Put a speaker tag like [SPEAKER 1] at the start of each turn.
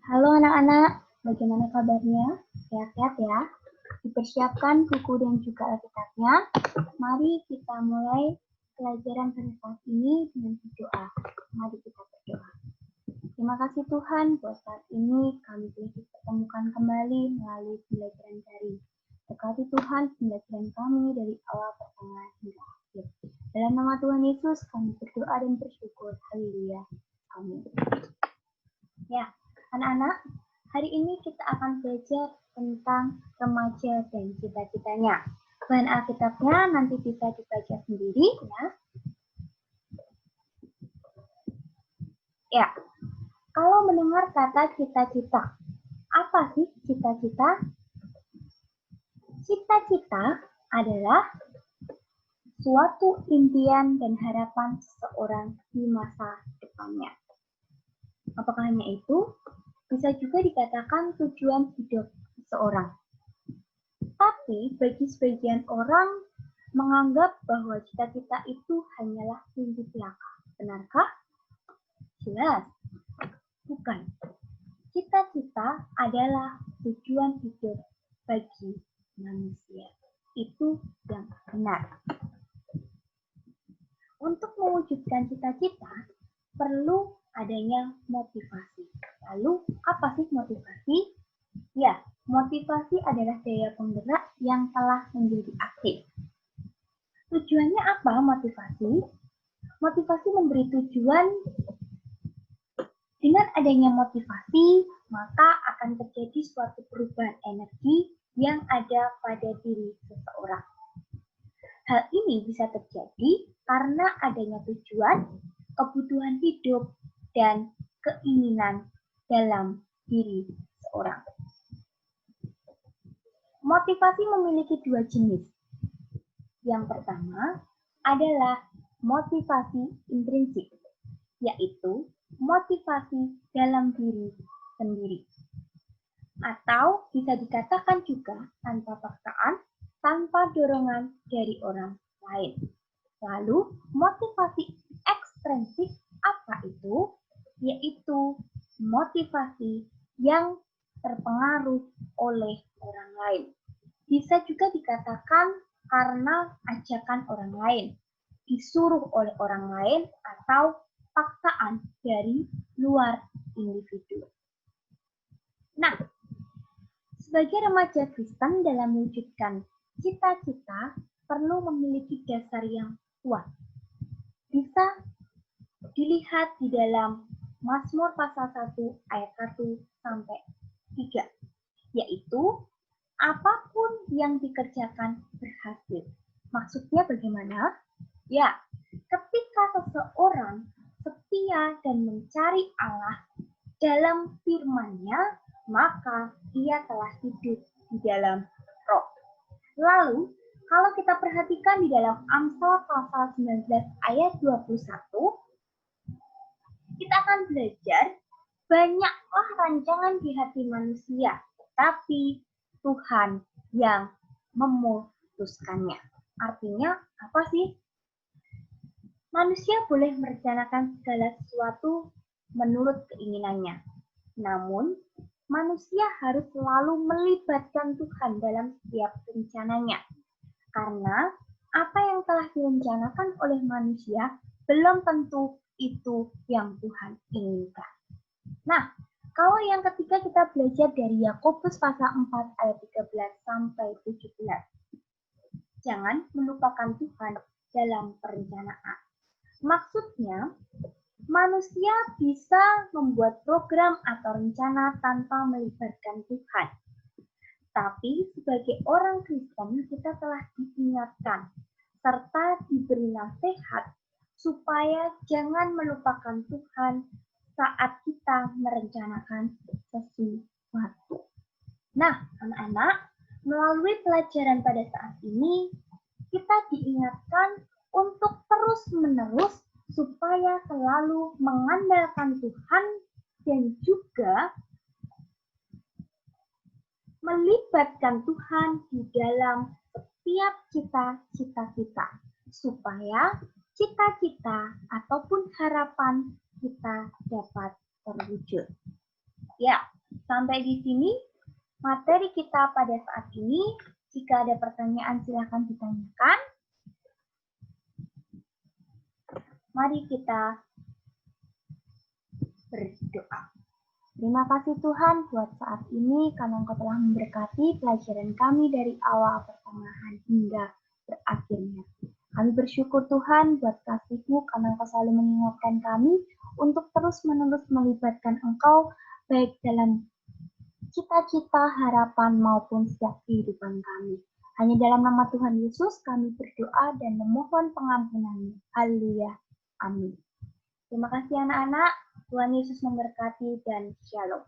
[SPEAKER 1] Halo anak-anak, bagaimana kabarnya? Sehat-sehat ya? Dipersiapkan buku dan juga alkitabnya. Mari kita mulai pelajaran pada saat ini dengan berdoa. Mari kita berdoa. Terima kasih Tuhan buat saat ini kami boleh dipertemukan kembali melalui pelajaran daring. Berkati Tuhan pembelajaran kami dari awal pertengahan hingga akhir. Dalam nama Tuhan Yesus kami berdoa dan bersyukur. Haleluya. Amin. Ya, anak-anak, hari ini kita akan belajar tentang remaja dan cita-citanya. Bahan Alkitabnya nanti bisa dibaca sendiri ya. Ya, kalau mendengar kata cita-cita, apa sih cita-cita? Cita-cita adalah suatu impian dan harapan seseorang di masa depannya. Apakah hanya itu? Bisa juga dikatakan tujuan hidup seseorang. Tapi bagi sebagian orang menganggap bahwa cita-cita itu hanyalah mimpi belaka. Benarkah? Jelas. Bukan. Cita-cita adalah tujuan hidup bagi manusia. Itu yang benar. Untuk mewujudkan cita-cita, perlu adanya motivasi. Lalu, apa sih motivasi? Ya, motivasi adalah daya penggerak yang telah menjadi aktif. Tujuannya apa motivasi? Motivasi memberi tujuan. Dengan adanya motivasi, maka akan terjadi suatu perubahan energi yang ada pada diri seseorang. Hal ini bisa terjadi karena adanya tujuan, kebutuhan hidup, dan keinginan dalam diri seseorang. Motivasi memiliki dua jenis. Yang pertama adalah motivasi intrinsik, yaitu motivasi dalam diri sendiri. Atau bisa dikatakan juga tanpa paksaan, tanpa dorongan dari orang lain. Lalu motivasi ekstrinsik apa itu? Yaitu motivasi yang terpengaruh oleh orang lain. Bisa juga dikatakan karena ajakan orang lain, disuruh oleh orang lain, atau paksaan dari luar individu. Nah, sebagai remaja Kristen dalam mewujudkan cita-cita perlu memiliki dasar yang kuat. Bisa dilihat di dalam Mazmur pasal 1 ayat 1 sampai 3, yaitu apapun yang dikerjakan berhasil. Maksudnya bagaimana? Ya, ketika seseorang setia dan mencari Allah dalam firman-Nya, maka ia telah hidup di dalam roh. Lalu, kalau kita perhatikan di dalam Amsal pasal 19 ayat 21, kita akan belajar banyaklah rancangan di hati manusia, tetapi Tuhan yang memutuskannya. Artinya apa sih? Manusia boleh merencanakan segala sesuatu menurut keinginannya. Namun, manusia harus selalu melibatkan Tuhan dalam setiap rencananya. Karena apa yang telah direncanakan oleh manusia belum tentu itu yang Tuhan inginkan. Nah, kalau yang ketiga kita belajar dari Yakobus pasal 4 ayat 13 sampai 17. Jangan melupakan Tuhan dalam perencanaan. Maksudnya, manusia bisa membuat program atau rencana tanpa melibatkan Tuhan. Tapi sebagai orang Kristen kita telah diingatkan serta diberi nasihat supaya jangan melupakan Tuhan saat kita merencanakan sesuatu. Nah, anak-anak, melalui pelajaran pada saat ini kita diingatkan untuk terus-menerus supaya selalu mengandalkan Tuhan dan juga melibatkan Tuhan di dalam setiap cita-cita kita, supaya cita-cita ataupun harapan kita dapat terwujud. Ya, sampai di sini materi kita pada saat ini. Jika ada pertanyaan, silakan ditanyakan. Mari kita berdoa. Terima kasih Tuhan buat saat ini karena Engkau telah memberkati pelajaran kami dari awal pertengahan hingga berakhirnya. Kami bersyukur Tuhan buat kasih-Mu karena Engkau selalu mengingatkan kami untuk terus-menerus melibatkan Engkau baik dalam cita-cita, harapan maupun setiap kehidupan kami. Hanya dalam nama Tuhan Yesus kami berdoa dan memohon pengampunan-Mu. Haleluya. Amin. Terima kasih anak-anak. Tuhan Yesus memberkati dan shalom.